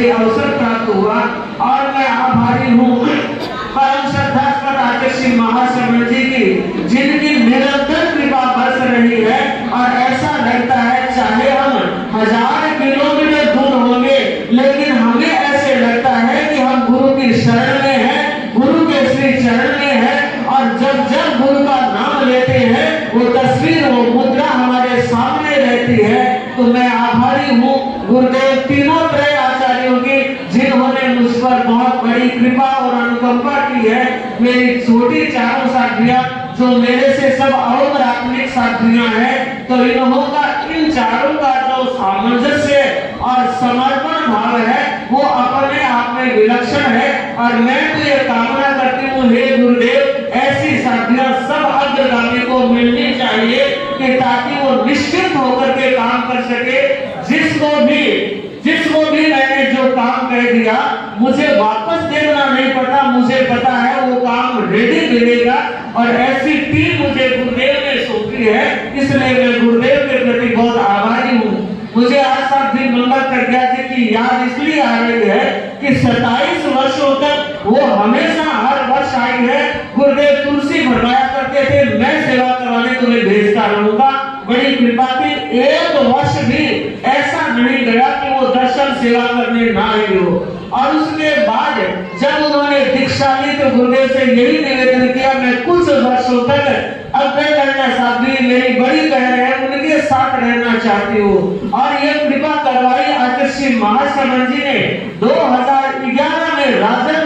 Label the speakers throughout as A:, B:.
A: मुझे अवसर प्राप्त हुआ और मैं आभारी हूँ परम श्रद्धास्पद आचार्य श्री महाशरण जी की, जिनकी निरंतर कृपा बरस रही है। और ऐसा लगता है चाहे हम 1000 किलोमीटर दूर होंगे, लेकिन हमें ऐसे लगता है कि हम गुरु की शरण में हैं, गुरु के श्री चरण में हैं। और जब जब गुरु का नाम लेते हैं, वो तस्वीर, वो मुद्रा हमारे सामने रहती है। तो मैं आभारी हूँ गुरुदेव तीनों त्रय आचार्यों की, जिन्होंने मुझ पर बहुत बड़ी कृपा और अनुकंपा की है। मेरी छोटी चारों साथियां जो मेरे से सब और आत्मिक साथियां हैं, तो इन चारों का जो सामंजस्य और समर्पण भाव है वो अपने आप में विलक्षण है। और मैं तो ये कामना करती हूँ, हे गुरुदेव, ऐसी साथियां सब अग्रगामी को मिलनी चाहिए कि ताकि वो निश्चित होकर के काम कर सके। जिसको भी मैंने जो काम कह दिया, मुझे वापस देना नहीं पड़ता, मुझे पता है वो काम रेडी मिलेगा। और ऐसी टीम मुझे गुरुदेव ने सौंपी है, इसलिए मैं गुरुदेव के प्रति बहुत आभारी हूँ। मुझे आज साथ दिन मंगल प्रज्ञा जी की याद इसलिए आ रही है कि 27 वर्षों तक वो हमेशा हर वर्ष आई है। गुरुदेव तुलसी फरमाया करते थे, मैं सेवा करवाने तुम्हें भेजता रहूंगा। बड़ी कृपा थी, एक वर्ष भी ऐसा नहीं गया कि वो दर्शन सेवा करने ना आई हो। और उसके बाद जब उन्होंने दीक्षा ली तो गुरुदेव से यही निवेदन किया, मैं कुछ वर्षों तक अभय करना साथी मेरी बड़ी बहन है, उनके साथ रहना चाहती हूँ। और ये कृपा करवाई आचार्य श्री महाशरण जी ने 2011 में राजन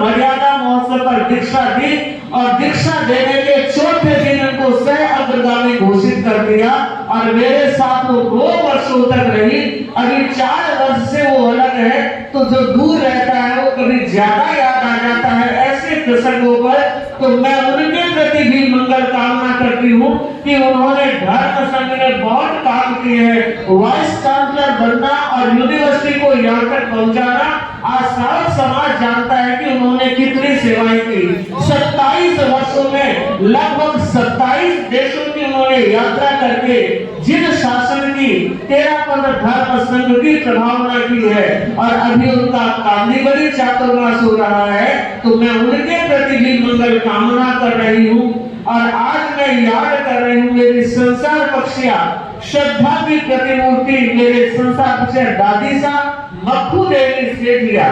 A: मर्यादा महोत्सव पर दीक्षा दी। और दीक्षा देने के चौथे दिन उनको सह अग्रगामी घोषित कर दिया। और मेरे साथ वो 2 वर्षों तक रही। अभी 4 वर्ष से वो अलग है, तो जो दूर रहता है वो कभी ज्यादा याद आ जाता है ऐसे प्रसंगों पर। तो मैं उनके प्रति भी मंगल कामना करती हूँ कि उन्होंने धर्म संघ में बहुत काम किए हैं। वाइस चांसलर बनना और यूनिवर्सिटी को यहाँ तक पहुँचाना, आज सारा समाज जानता है कि उन्होंने कितनी सेवाएं की। 27 वर्षों में लगभग 27 देशों की उन्होंने यात्रा करके जिन शासन की 13-15 धर्म संघ की प्रभावना की है। और अभी उनका कांदीवली चातुर्मास हो रहा है, तो मैं उनके प्रति भी मंगल कामना कर रही हूँ। और आज मैं याद कर रही हूँ मेरी संसार पक्षिया श्रद्धा की प्रतिमूर्ति, मेरे संसार पक्षिया दादी साहब मक्खू देवी सेठिया,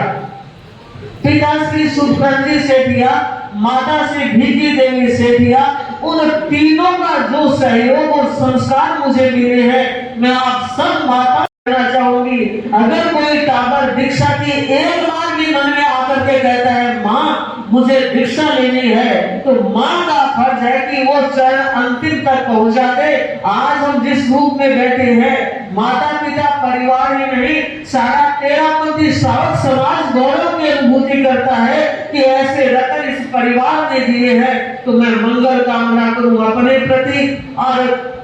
A: पिता श्री सुखरंजी सेठिया, माता श्री भीगी देवी सेठिया, उन तीनों का जो सहयोग और संस्कार मुझे मिले हैं, मैं आप सब माता कहना चाहूंगी। अगर कोई टाबर दीक्षा की एक बार भी मन में आकर के कहता है माँ मुझे दीक्षा लेनी है, तो माँ का फर्ज है कि वो चरण अंतिम तक पहुंचा दे। आज हम जिस रूप में बैठे हैं, माता पिता परिवार ही नहीं, सारा 13पंथी श्रावक समाज गौरव की अनुभूति करता है कि ऐसे रतन इस परिवार ने दिए हैं। तो मैं मंगल कामना करूं अपने प्रति और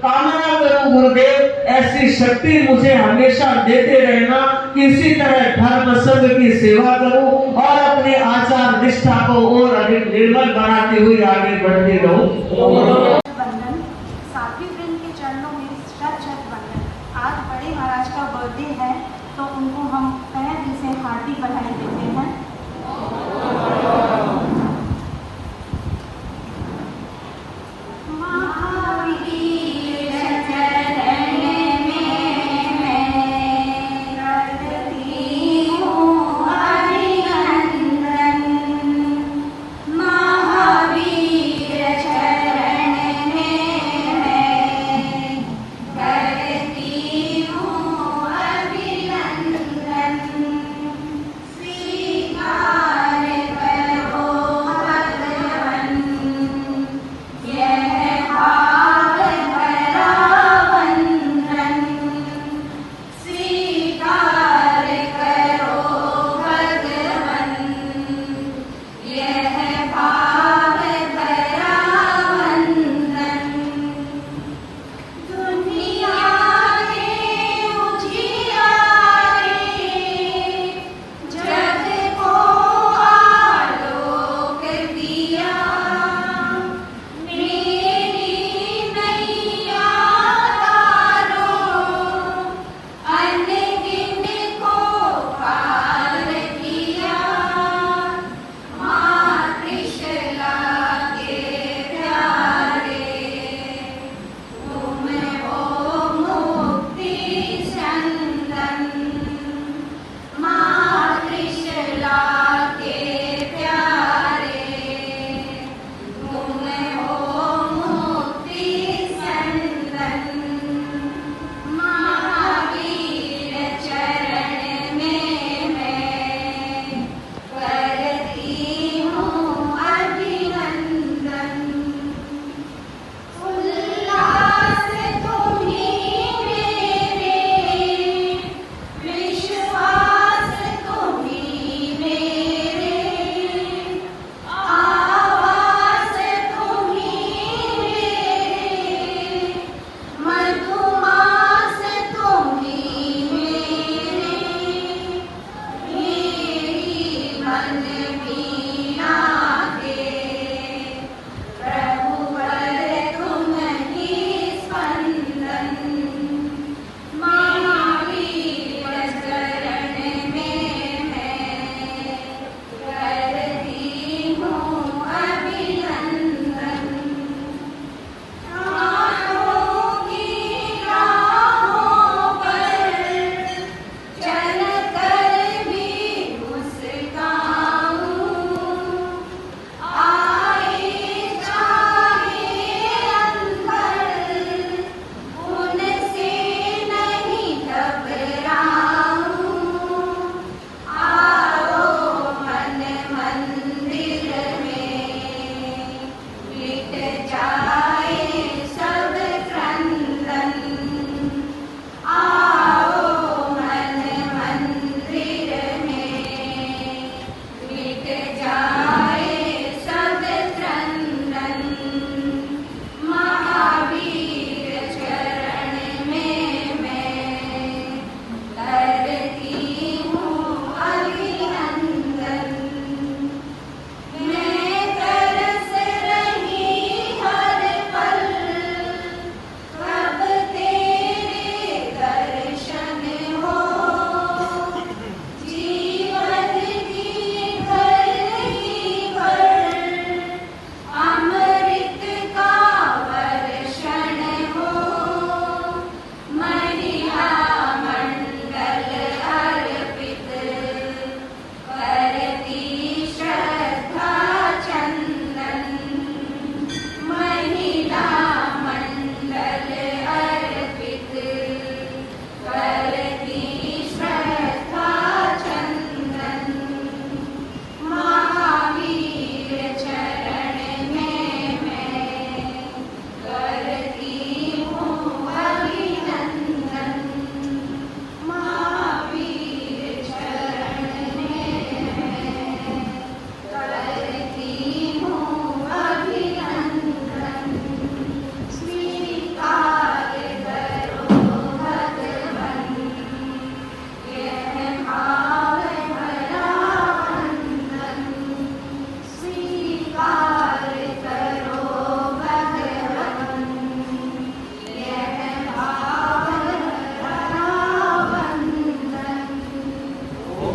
A: कामना करूं गुरुदेव ऐसी शक्ति मुझे हमेशा देते रहना, किसी तरह धर्म संघ की सेवा करूं और अपने आचार निष्ठा को और अधिक निर्मल बनाते हुए आगे बढ़ते रहूं।
B: वंदन साथी वृंद के चरणों में शत शत वंदन। आज बड़े महाराज का बर्थडे है, तो उनको हम तहे दिल से हार्दिक बधाई देते हैं।
C: स्वीकार करो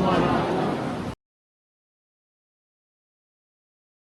A: तुम्हारा